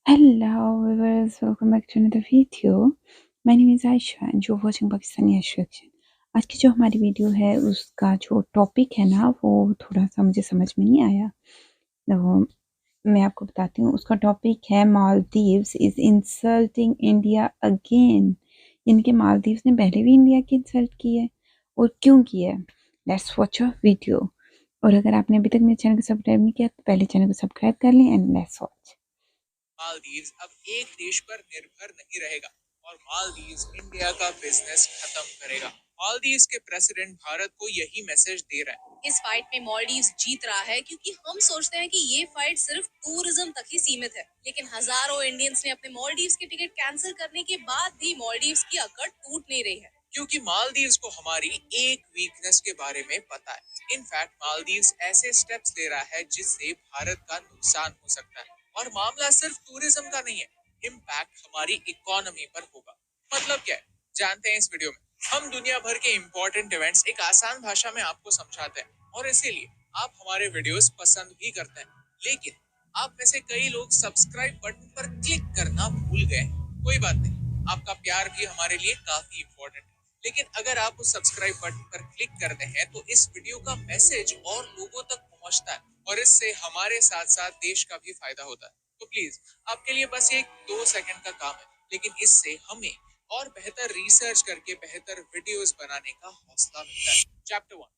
Hello viewers, welcome back to another video. My name is Aisha and you're watching Pakistani Aisha Reaction. आज की जो हमारी video है उसका जो टॉपिक है ना वो थोड़ा सा मुझे समझ में नहीं आया। तो मैं आपको बताती हूँ, उसका टॉपिक है Maldives is insulting India again. यानी कि मालदीव्स ने पहले भी इंडिया की इंसल्ट की है और क्यों की है। Let's watch a video. और अगर आपने अभी तक मेरे चैनल को सब्सक्राइब नहीं किया तो पहले चैनल को सब्सक्राइब कर लें एंड लेट्स वॉच। मालदीव्स अब एक देश पर निर्भर नहीं रहेगा और मालदीव्स इंडिया का बिजनेस खत्म करेगा। मालदीव्स के प्रेसिडेंट भारत को यही मैसेज दे रहा है। इस फाइट में मालदीव्स जीत रहा है क्योंकि हम सोचते हैं कि ये फाइट सिर्फ टूरिज्म तक ही सीमित है, लेकिन हजारों इंडियंस ने अपने मालदीव्स की टिकट कैंसिल करने के बाद भी मालदीव्स की अकड़ टूट नहीं रही है, क्योंकि मालदीव्स को हमारी एक वीकनेस के बारे में पता है। इनफैक्ट मालदीव्स ऐसे स्टेप्स ले रहा है जिससे भारत का नुकसान हो सकता है और मामला सिर्फ टूरिज्म का नहीं है, इम्पैक्ट हमारी इकोनॉमी पर होगा। मतलब क्या है जानते हैं इस वीडियो में। हम दुनिया भर के इम्पोर्टेंट इवेंट्स एक आसान भाषा में आपको समझाते हैं और इसीलिए आप हमारे वीडियोस पसंद भी करते हैं। लेकिन आप में से कई लोग सब्सक्राइब बटन पर क्लिक करना भूल गए। कोई बात नहीं, आपका प्यार भी हमारे लिए काफी इम्पोर्टेंट है। लेकिन अगर आप उस सब्सक्राइब बटन पर क्लिक करते हैं तो इस वीडियो का मैसेज और लोगों तक पहुंचता है और इससे हमारे साथ साथ देश का भी फायदा होता है। तो प्लीज आपके लिए बस एक 2 सेकंड का काम है, लेकिन इससे हमें और बेहतर रिसर्च करके बेहतर वीडियोस बनाने का हौसला मिलता है। चैप्टर 1,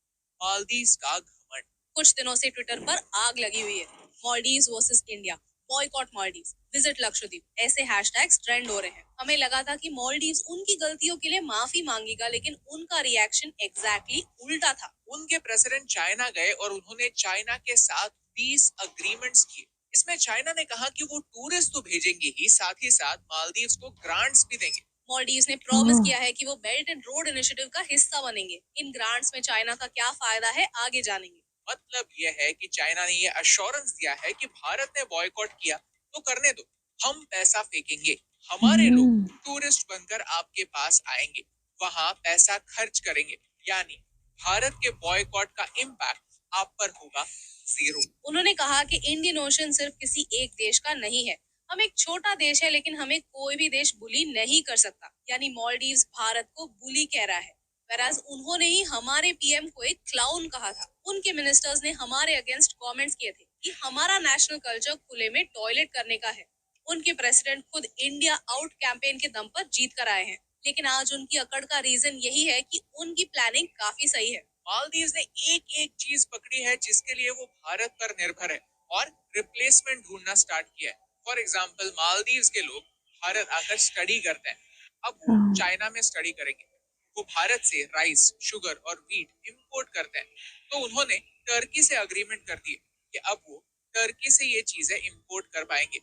मालदीव्स का घमंड। कुछ दिनों से ट्विटर पर आग लगी हुई है। Maldives versus India, boycott Maldives, visit Lakshadweep, ऐसे हैशटैग्स ट्रेंड हो रहे हैं। हमें लगा था कि मालदीव्स उनकी गलतियों के लिए माफी मांगेगा, लेकिन उनका रिएक्शन एग्जैक्टली उल्टा था। उनके प्रेसिडेंट चाइना गए और उन्होंने चाइना के साथ 20 अग्रीमेंट्स किए। इसमें चाइना ने कहा कि वो टूरिस्ट तो भेजेंगे ही साथ मालदीव्स को ग्रांट्स भी देंगे। मालदीव्स ने प्रॉमिस किया है कि वो बेल्ट एंड रोड इनिशिएटिव का हिस्सा बनेंगे। इन ग्रांट्स में चाइना का क्या फायदा है आगे जानेंगे। मतलब यह है कि चाइना ने ये अश्योरेंस दिया है कि भारत ने बॉयकॉट किया तो करने दो, हम पैसा फेंकेंगे, हमारे लोग टूरिस्ट बनकर आपके पास आएंगे, वहां पैसा खर्च करेंगे, यानी भारत के बॉयकॉट का इम्पैक्ट आप पर होगा जीरो। उन्होंने कहा कि इंडियन ओशन सिर्फ किसी एक देश का नहीं है। हम एक छोटा देश है, लेकिन हमें कोई भी देश बुली नहीं कर सकता। यानी मालदीव्स भारत को बुली कह रहा है, whereas उन्होंने ही हमारे पीएम को एक क्लाउन कहा था। उनके मिनिस्टर्स ने हमारे अगेंस्ट कमेंट्स किए थे कि हमारा नेशनल कल्चर खुले में टॉयलेट करने का है। उनके प्रेसिडेंट खुद इंडिया आउट कैंपेन के दम पर जीत कर आए हैं, लेकिन आज उनकी अकड़ का रीजन यही है कि उनकी प्लानिंग काफी सही है। मालदीव्स ने एक एक चीज पकड़ी है जिसके लिए वो भारत पर निर्भर है और रिप्लेसमेंट ढूंढना स्टार्ट किया है। फॉर एग्जाम्पल मालदीव्स के लोग भारत आकर स्टडी करते हैं, अब वो चाइना में स्टडी करेंगे। वो भारत से राइस, शुगर और वीट इंपोर्ट करते हैं, तो उन्होंने टर्की से अग्रीमेंट कर दिए कि अब वो टर्की से ये चीजें इंपोर्ट कर पाएंगे।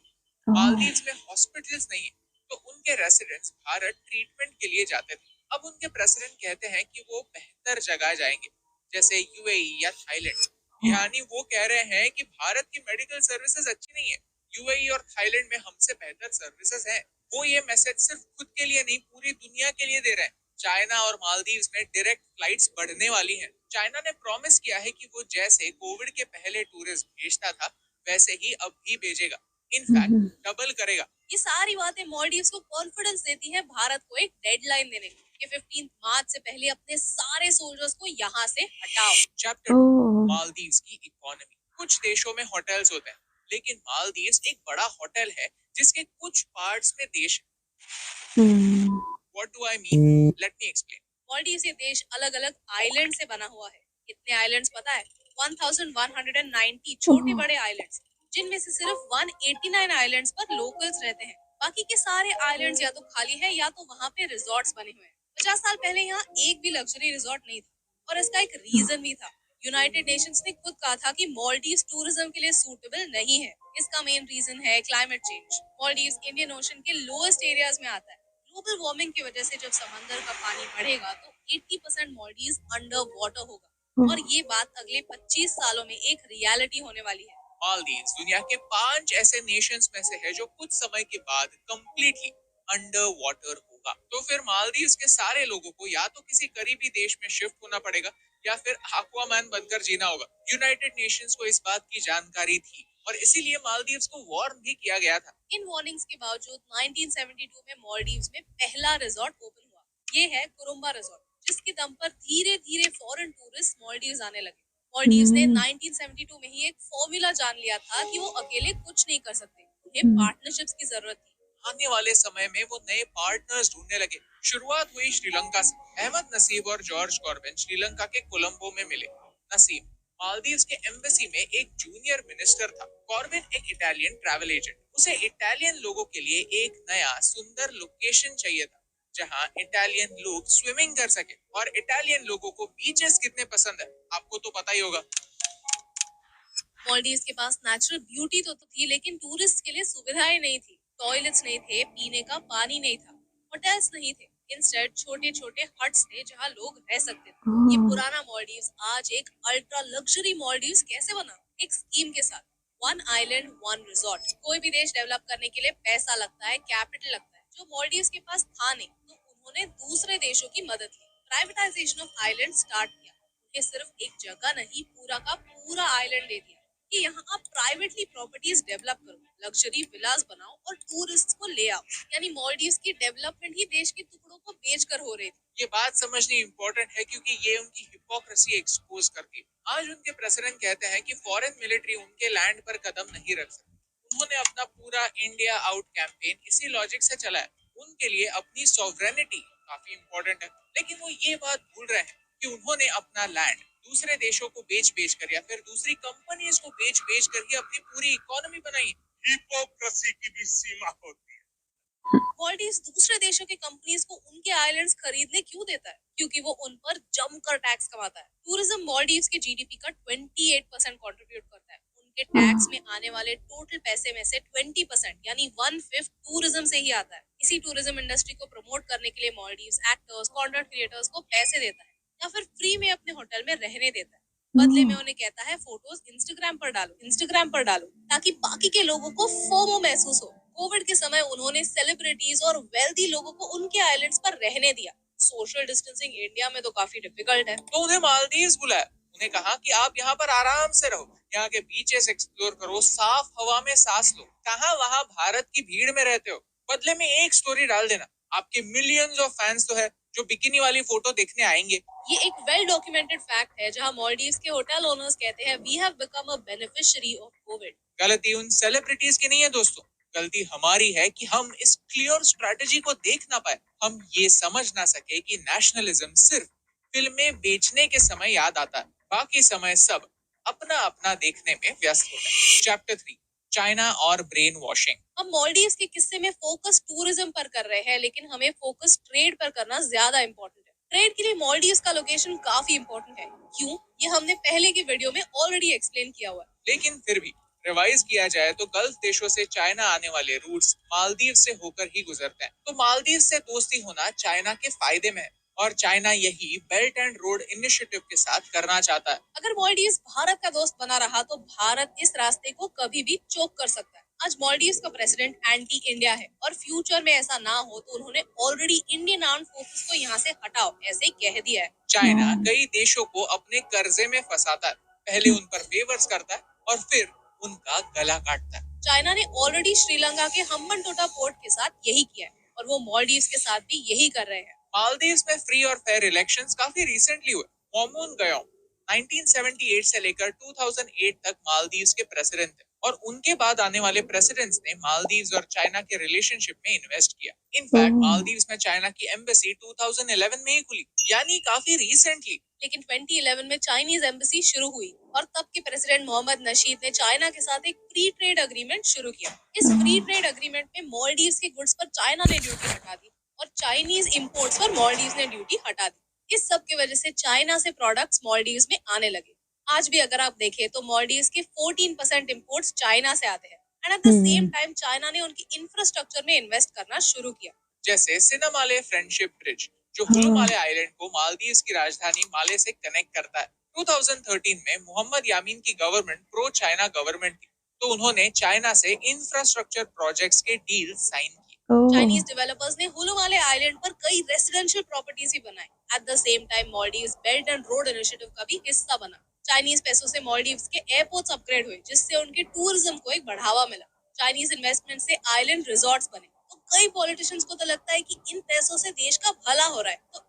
मालदीव्स में हॉस्पिटल्स नहीं है, तो उनके रेसिडेंट्स भारत ट्रीटमेंट के लिए जाते थे। अब उनके प्रेसिडेंट कहते हैं कि वो बेहतर जगह जाएंगे, जैसे यूएई या थाईलैंड। यानी वो कह रहे हैं कि भारत की मेडिकल सर्विसेज अच्छी नहीं है, यूएई और थाईलैंड में हमसे बेहतर सर्विसेज हैं। वो ये मैसेज सिर्फ खुद के लिए नहीं, पूरी दुनिया के लिए दे रहे हैं। चाइना और मालदीव्स में डायरेक्ट फ्लाइट्स बढ़ने वाली हैं। चाइना ने प्रॉमिस किया है कि वो जैसे कोविड के पहले टूरिस्ट भेजता था वैसे ही अब भी भेजेगा, इनफैक्ट डबल करेगा। ये सारी बातें मालदीव्स को कॉन्फिडेंस देती हैं भारत को एक डेडलाइन देने की कि 15 मार्च से पहले अपने सारे सोल्जर्स को यहाँ से हटाओ। चैप्टर 2, मालदीव्स की इकोनॉमी। कुछ देशों में होटल्स होते हैं, लेकिन मालदीव्स एक बड़ा होटल है जिसके कुछ पार्ट्स में देश है। What do I mean, let me explain. Maldives ये देश अलग अलग आइलैंड से बना हुआ है। कितने आइलैंड्स पता है? 1190 छोटे बड़े आइलैंड्स, जिनमें से सिर्फ 189 आइलैंड्स पर लोकल्स रहते हैं। बाकी के सारे आइलैंड्स या तो खाली है या तो वहाँ पे रिजॉर्ट्स बने हुए हैं। 50 साल पहले यहाँ एक भी लग्जरी रिजॉर्ट नहीं था और इसका एक रीजन भी था। यूनाइटेड नेशंस ने खुद कहा था कि मालदीव्स टूरिज्म के लिए सूटेबल नहीं है। इसका मेन रीजन है climate change. Maldives Indian ocean के लोएस्ट एरियाज में आता है। ग्लोबल वार्मिंग की वजह से जब समंदर का पानी बढ़ेगा तो 80% मालदीव्स अंडर वाटर होगा और ये बात अगले 25 सालों में एक रियलिटी होने वाली है। मालदीव्स दुनिया के 5 ऐसे नेशंस में से है जो कुछ समय के बाद कंप्लीटली अंडर वाटर होगा। तो फिर मालदीव्स के सारे लोगों को या तो किसी करीबी देश में शिफ्ट होना पड़ेगा या फिर एक्वामैन बनकर जीना होगा। यूनाइटेड नेशंस को इस बात की जानकारी थी और इसीलिए मालदीव्स को वार्न भी किया गया था। इन वार्निंग्स के बावजूद 1972 में मालदीव्स में पहला रिजॉर्ट ओपन हुआ। ये है कुरुम्बा रिजॉर्ट, जिसके दम पर धीरे धीरे फॉरेन टूरिस्ट मालदीव्स आने लगे। मालदीव्स ने 1972 में ही एक फॉर्मूला जान लिया था कि वो अकेले कुछ नहीं कर सकते, उन्हें पार्टनरशिप्स की जरूरत थी। आने वाले समय में वो नए पार्टनर्स ढूंढने लगे। शुरुआत हुई श्रीलंका से। अहमद नसीब और जॉर्ज कॉर्बिन श्रीलंका के कोलंबो में मिले। नसीब मालदीव्स के एम्बेसी में एक जूनियर मिनिस्टर था। कॉर्बिन एक इटालियन ट्रैवल एजेंट। उसे इटालियन लोगों के लिए एक नया सुंदर लोकेशन चाहिए था, जहां इटालियन लोग स्विमिंग कर सके। और इटालियन लोगों को बीचेस कितने पसंद है, आपको तो पता ही होगा। मालदीव्स के पास नेचुरल ब्यूटी तो थी, लेकिन टूरिस्ट के लिए सुविधाएं नहीं थी। टॉयलेट्स नहीं थे, पीने का पानी नहीं था, होटल्स नहीं थे। इंस्टेड छोटे छोटे हट्स थे जहां लोग रह सकते थे। ये पुराना मालदीव्स आज एक अल्ट्रा लग्जरी मालदीव्स कैसे बना? एक स्कीम के साथ, वन आइलैंड वन रिजॉर्ट। कोई भी देश डेवलप करने के लिए पैसा लगता है, कैपिटल लगता है, जो मालदीव्स के पास था नहीं, तो उन्होंने दूसरे देशों की मदद ली। प्राइवेटाइजेशन ऑफ आइलैंड स्टार्ट किया। उन्हें सिर्फ एक जगह नहीं, पूरा का पूरा आइलैंड दे दिया कि यहाँ आप प्राइवेटली प्रॉपर्टीज डेवलप करो, लग्जरी विलास बनाओ और टूरिस्ट को ले आओ। यानी मालदीव्स की डेवलपमेंट ही देश के टुकड़ों को बेचकर हो रही थी। ये बात समझनी इम्पोर्टेंट है, क्योंकि ये उनकी हिपोक्रेसी एक्सपोज करती है। आज उनके प्रेसिडेंट कहते हैं कि फॉरेन मिलिट्री उनके लैंड पर कदम नहीं रख सकती। उन्होंने अपना पूरा इंडिया आउट कैंपेन इसी लॉजिक से चलाया। उनके लिए अपनी सॉवरेनिटी काफी इम्पोर्टेंट है, लेकिन वो ये बात भूल रहे हैं कि उन्होंने अपना लैंड दूसरे देशों को बेच कर या फिर दूसरी कंपनीज को बेच कर ही अपनी पूरी इकोनॉमी बनाई। हिपोक्रेसी की भी सीमा होती है। मालदीव्स दूसरे देशों की कंपनीज को उनके आइलैंड्स खरीदने क्यों देता है? क्योंकि वो उन पर जमकर टैक्स कमाता है। टूरिज्म मालदीव्स के जीडीपी का 28% कंट्रीब्यूट करता है। उनके टैक्स में आने वाले टोटल पैसे में से 20% यानी 1/5 टूरिज्म से ही आता है। इसी टूरिज्म इंडस्ट्री को प्रमोट करने के लिए मालदीव्स एक्टर्स, कंटेंट क्रिएटर्स को पैसे देता है या फिर फ्री में अपने होटल में रहने देता है। बदले में उन्हें कहता है फोटोज इंस्टाग्राम पर डालो ताकि बाकी के लोगों को फोमो महसूस हो। कोविड के समय उन्होंने सेलिब्रिटीज और वेल्दी लोगों को उनके आइलैंड्स पर रहने दिया। सोशल डिस्टेंसिंग इंडिया में तो काफी डिफिकल्ट है, तो उन्हें मालदीव्स बुलाया। उन्हें कहा कि आप यहाँ पर आराम से रहो, यहाँ के बीचेस एक्सप्लोर करो, साफ हवा में सांस लो। कहाँ वहाँ भारत की भीड़ में रहते हो। बदले में एक स्टोरी डाल देना, आपके मिलियंस ऑफ फैंस तो है जो बिकिनी वाली फोटो देखने आएंगे। ये एक वेल डॉक्यूमेंटेड फैक्ट है, जहां मालदीव्स के होटल ओनर्स कहते हैं we have become a beneficiary of Covid. गलती उन सेलिब्रिटीज की नहीं है दोस्तों, गलती हमारी है कि हम इस क्लियर स्ट्रेटेजी को देख ना पाए। हम ये समझ ना सके कि नेशनलिज्म सिर्फ फिल्में बेचने के समय याद आता है, बाकी समय सब अपना अपना देखने में व्यस्त होता है। चैप्टर 3, चाइना और ब्रेन वॉशिंग। हम मालदीव्स के किस्से में फोकस टूरिज्म पर कर रहे हैं, लेकिन हमें फोकस ट्रेड पर करना ज्यादा इम्पोर्टेंट है। ट्रेड के लिए मालदीव्स का लोकेशन काफी इम्पोर्टेंट है। क्यों? ये हमने पहले की वीडियो में ऑलरेडी एक्सप्लेन किया हुआ है, लेकिन फिर भी रिवाइज किया जाए तो गल्फ देशों से चाइना आने वाले रूट्स मालदीव से होकर ही गुजरते हैं। तो मालदीव से दोस्ती होना चाइना के फायदे में है, और चाइना यही बेल्ट एंड रोड इनिशिएटिव के साथ करना चाहता है। अगर मालदीव्स भारत का दोस्त बना रहा तो भारत इस रास्ते को कभी भी चोक कर सकता है। आज मालदीव्स का प्रेसिडेंट एंटी इंडिया है, और फ्यूचर में ऐसा ना हो तो उन्होंने ऑलरेडी इंडियन आर्म्ड फोर्सेस को यहाँ से हटाओ ऐसे ही कह दिया है। चाइना कई देशों को अपने कर्जे में फंसाता है, पहले उन पर फेवर्स करता है और फिर उनका गला काटता है। चाइना ने ऑलरेडी श्रीलंका के हम्बनटोटा पोर्ट के साथ यही किया है, और वो मालदीव्स के साथ भी यही कर रहे हैं। मालदीव्स में फ्री और फेयर इलेक्शंस काफी रिसेंटली हुए। मोमून गयोम 1978 से लेकर 2008 तक मालदीव्स के प्रेसिडेंट थे, और उनके बाद आने वाले प्रेसिडेंट्स ने मालदीव्स और चाइना के रिलेशनशिप में इन्वेस्ट किया। इनफैक्ट मालदीव्स में चाइना की एम्बेसी 2011 में ही खुली, यानी काफी रिसेंटली। लेकिन 2011 में चाइनीज एम्बेसी शुरू हुई, और तब के प्रेसिडेंट मोहम्मद नशीद ने चाइना के साथ एक फ्री ट्रेड अग्रीमेंट शुरू किया। इस फ्री ट्रेड अग्रीमेंट में मालदीव्स के गुड्स पर चाइना ने ड्यूटी हटा दी, और चाइनीज इंपोर्ट्स पर मालदीव्स ने ड्यूटी हटा दी। इस सब की वजह से चाइना से प्रोडक्ट्स मालदीव्स में आने लगे। आज भी अगर आप देखें तो मालदीव्स के 14% इंपोर्ट्स चाइना से आते हैं, and at the same time China ने उनकी इंफ्रास्ट्रक्चर में इन्वेस्ट करना शुरू किया, जैसे सिनामाले फ्रेंडशिप ब्रिज, जो हुलुमाले आइलैंड को मालदीव्स की राजधानी माले से कनेक्ट करता है। 2013 में मोहम्मद यामीन की गवर्नमेंट प्रो चाइना गवर्नमेंट थी, तो उन्होंने चाइना से इंफ्रास्ट्रक्चर प्रोजेक्ट्स के डील साइन किए। चाइनीज डेवलपर्स ने हुलुमाले आइलैंड पर कई रेसिडेंशियल प्रॉपर्टीज भी बनाए। At the same time Maldives belt and road initiative का भी हिस्सा बना। चाइनीज पैसों से मॉलडीव्स के एयरपोर्ट्स अपग्रेड हुए, जिससे उनके टूरिज्म को एक बढ़ावा मिला। चाइनीज इन्वेस्टमेंट से आइलैंड रिजॉर्ट्स बने। तो कई पॉलिटिशियंस को तो लगता है कि इन पैसों से देश का भला हो रहा है, तो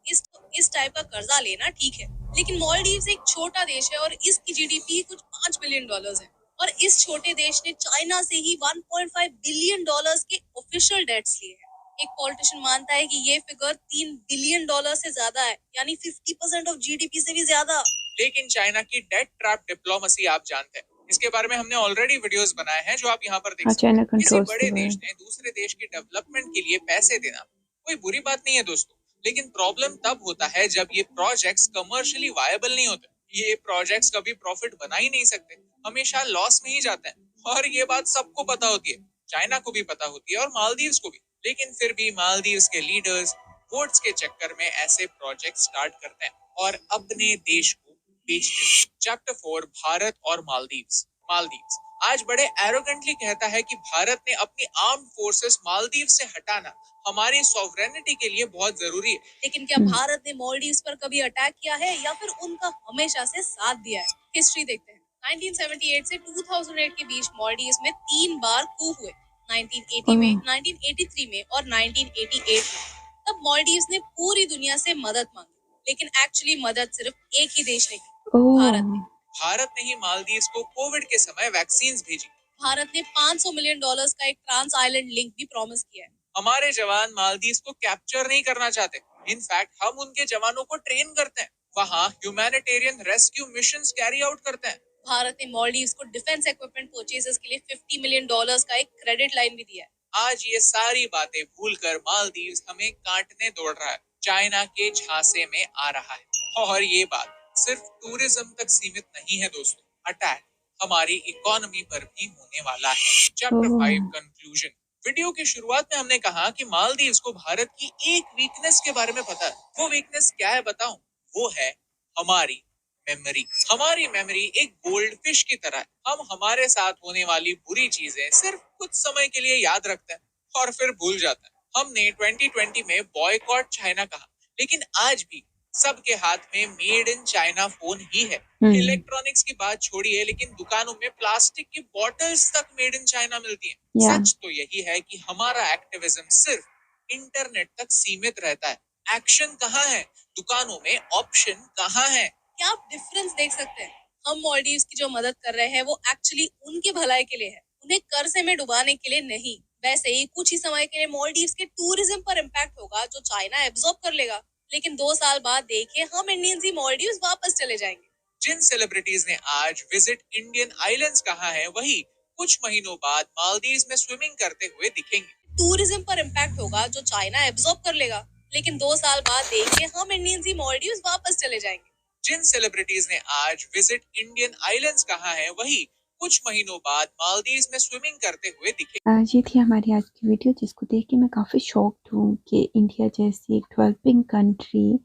इस टाइप का कर्जा लेना ठीक है। लेकिन मॉलडीव्स एक छोटा देश है और इसकी जीडीपी कुछ $5 बिलियन है। और इस छोटे देश ने चाइना से ही $1.5 बिलियन के ऑफिशियल डेट्स लिए हैं। एक पॉलिटिशियन मानता है कि ये फिगर $3 बिलियन से ज्यादा है, यानी 50% ऑफ जीडीपी से भी ज्यादा। लेकिन चाइना की डेट ट्रैप डिप्लोमेसी आप जानते हैं, इसके बारे में हमने ऑलरेडी वीडियोस बनाए हैं जो आप यहाँ पर देख हाँ, सकते चाइना हैं। किसी कंट्रोल्स बड़े द देश वर्ल्ड। ने दूसरे देश की डेवलपमेंट के लिए पैसे देना कोई बुरी बात नहीं है दोस्तों, लेकिन प्रॉब्लम तब होता है जब ये प्रोजेक्ट्स कमर्शियली वायबल नहीं होते। ये प्रोजेक्ट्स कभी प्रॉफिट बना ही नहीं सकते, हमेशा लॉस में ही जाते हैं। और ये बात सबको पता होती है, चाइना को भी पता होती है और मालदीव्स को भी। लेकिन फिर भी मालदीव्स के लीडर्स वोट्स के चक्कर में ऐसे प्रोजेक्ट स्टार्ट करते हैं और अपने देश को बेचते हैं। चैप्टर 4, भारत और मालदीव्स। मालदीव्स आज बड़े एरोगेंटली कहता है कि भारत ने अपनी आर्म्ड फोर्सेस मालदीव से हटाना हमारी सॉवरेनिटी के लिए बहुत जरूरी है। लेकिन क्या भारत ने मालदीव्स पर कभी अटैक किया है या फिर उनका हमेशा से साथ दिया है? हिस्ट्री देखते हैं। 1978 से 2008 के बीच मालदीव्स में 3 बार कू हुए, 1980 में, 1983 में और 1988 में। तब मालदीव्स ने पूरी दुनिया से मदद मांगी, लेकिन एक्चुअली मदद सिर्फ एक ही देश ने की, भारत ने। भारत ने ही मालदीव्स को कोविड के समय वैक्सीन भेजी। भारत ने $500 मिलियन का एक ट्रांस आइलैंड लिंक भी प्रॉमिस किया है। हमारे जवान मालदीव्स को कैप्चर नहीं करना चाहते, इनफैक्ट हम उनके जवानों को ट्रेन करते हैं, वहाँ humanitarian rescue missions carry out करते हैं। भारत ने मालदीव्स को डिफेंस इक्विपमेंट परचेजेस के लिए $50 मिलियन का एक क्रेडिट लाइन भी दिया है। आज ये सारी बातें भूलकर मालदीव्स हमें काटने दौड़ रहा है, चाइना के झांसे में आ रहा है। और ये बात सिर्फ टूरिज्म तक सीमित नहीं है दोस्तों, अटैक हमारी इकोनॉमी पर भी होने वाला है। Chapter 5, conclusion. वीडियो की शुरुआत में हमने कहा कि मालदीव्स को भारत की एक वीकनेस के बारे में पता है। वो वीकनेस क्या है बताऊं? वो है हमारी मेमोरी। हमारी मेमोरी एक गोल्ड फिश की तरह है। हम हमारे साथ होने वाली बुरी चीजें सिर्फ कुछ समय के लिए याद रखते हैं और फिर भूल जाते हैं। हमने 2020 में बॉयकॉट चाइना कहा, लेकिन आज भी सबके हाथ में मेड इन चाइना फोन ही है। इलेक्ट्रॉनिक्स की बात छोड़िए, लेकिन दुकानों में प्लास्टिक की बॉटल्स तक मेड इन चाइना मिलती हैं। सच तो यही है कि हमारा एक्टिविज्म सिर्फ इंटरनेट तक सीमित रहता है। एक्शन कहाँ है? दुकानों में ऑप्शन कहाँ है? क्या आप डिफरेंस देख सकते हैं? हम मालदीव्स की जो मदद कर रहे हैं वो एक्चुअली उनके भलाई के लिए है, उन्हें कर्जे में डुबाने के लिए नहीं। वैसे ही कुछ ही समय के लिए मालदीव्स के टूरिज्म पर इम्पैक्ट होगा जो चाइना एब्जॉर्ब कर लेगा, लेकिन 2 साल बाद देखिए हम इंडियंस ही मालदीव्स वापस चले जाएंगे। जिन सेलिब्रिटीज ने आज विजिट इंडियन आइलैंड्स कहा है, वही कुछ महीनों बाद मालदीव्स में स्विमिंग करते हुए दिखेंगे। टूरिज्म पर इम्पैक्ट होगा जो चाइना एब्जॉर्ब कर लेगा, लेकिन 2 साल बाद देखिए हम इंडियंस ही मालदीव्स वापस चले जाएंगे। जिन सेलिब्रिटीज ने आज विजिट इंडियन आइलैंड्स कहा है, वही कुछ महीनों बाद मालदीव्स में स्विमिंग करते हुए दिखे। ये थी हमारी आज की वीडियो, जिसको देख के मैं काफ़ी शॉक्ड हूँ कि इंडिया जैसी एक डेवलपिंग कंट्री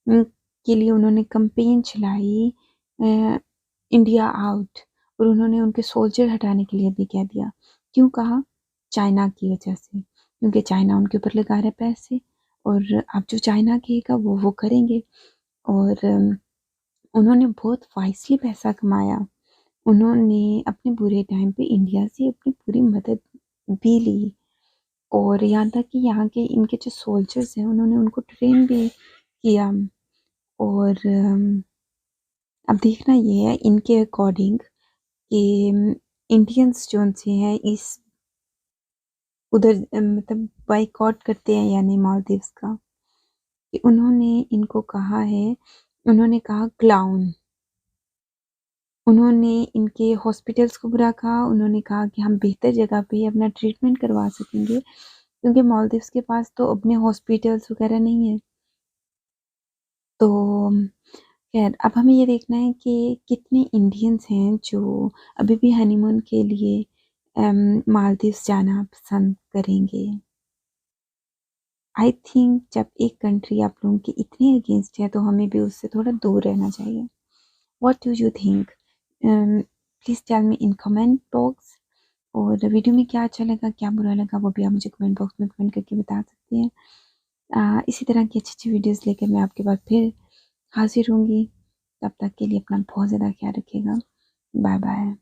के लिए उन्होंने कैंपेन चलाई, इंडिया आउट, और उन्होंने उनके सोल्जर हटाने के लिए भी कह दिया। क्यों कहा? चाइना की वजह से, क्योंकि चाइना उनके ऊपर लगा रहा है पैसे, और अब जो चाइना कहेगा वो करेंगे। और उन्होंने बहुत वाइसली पैसा कमाया। उन्होंने अपने बुरे टाइम पे इंडिया से अपनी पूरी मदद भी ली, और यहाँ तक कि यहाँ के इनके जो सोल्जर्स हैं उन्होंने उनको ट्रेन भी किया। और अब देखना ये है इनके अकॉर्डिंग कि इंडियंस जो उनसे हैं इस उधर मतलब बाइकआउट करते हैं या नहीं मालदीव्स का। कि उन्होंने इनको कहा है, उन्होंने कहा क्लाउन। उन्होंने इनके हॉस्पिटल्स को बुरा कहा। उन्होंने कहा कि हम बेहतर जगह पे अपना ट्रीटमेंट करवा सकेंगे, क्योंकि मालदीव्स के पास तो अपने हॉस्पिटल्स वगैरह नहीं है। तो खैर अब हमें ये देखना है कि कितने इंडियंस हैं जो अभी भी हनीमून के लिए मालदीव्स जाना पसंद करेंगे। आई थिंक जब एक कंट्री आप लोगों के इतने अगेंस्ट है तो हमें भी उससे थोड़ा दूर रहना चाहिए। What do you think? Please tell me in comment box. और वीडियो में क्या अच्छा लगा, क्या बुरा लगा, वो भी आप मुझे कमेंट बॉक्स में कमेंट करके बता सकते हैं। इसी तरह की अच्छी अच्छी वीडियोस लेकर मैं आपके पास फिर हाजिर होंगी। तब तक के लिए अपना बहुत ज़्यादा ख्याल रखिएगा। Bye bye.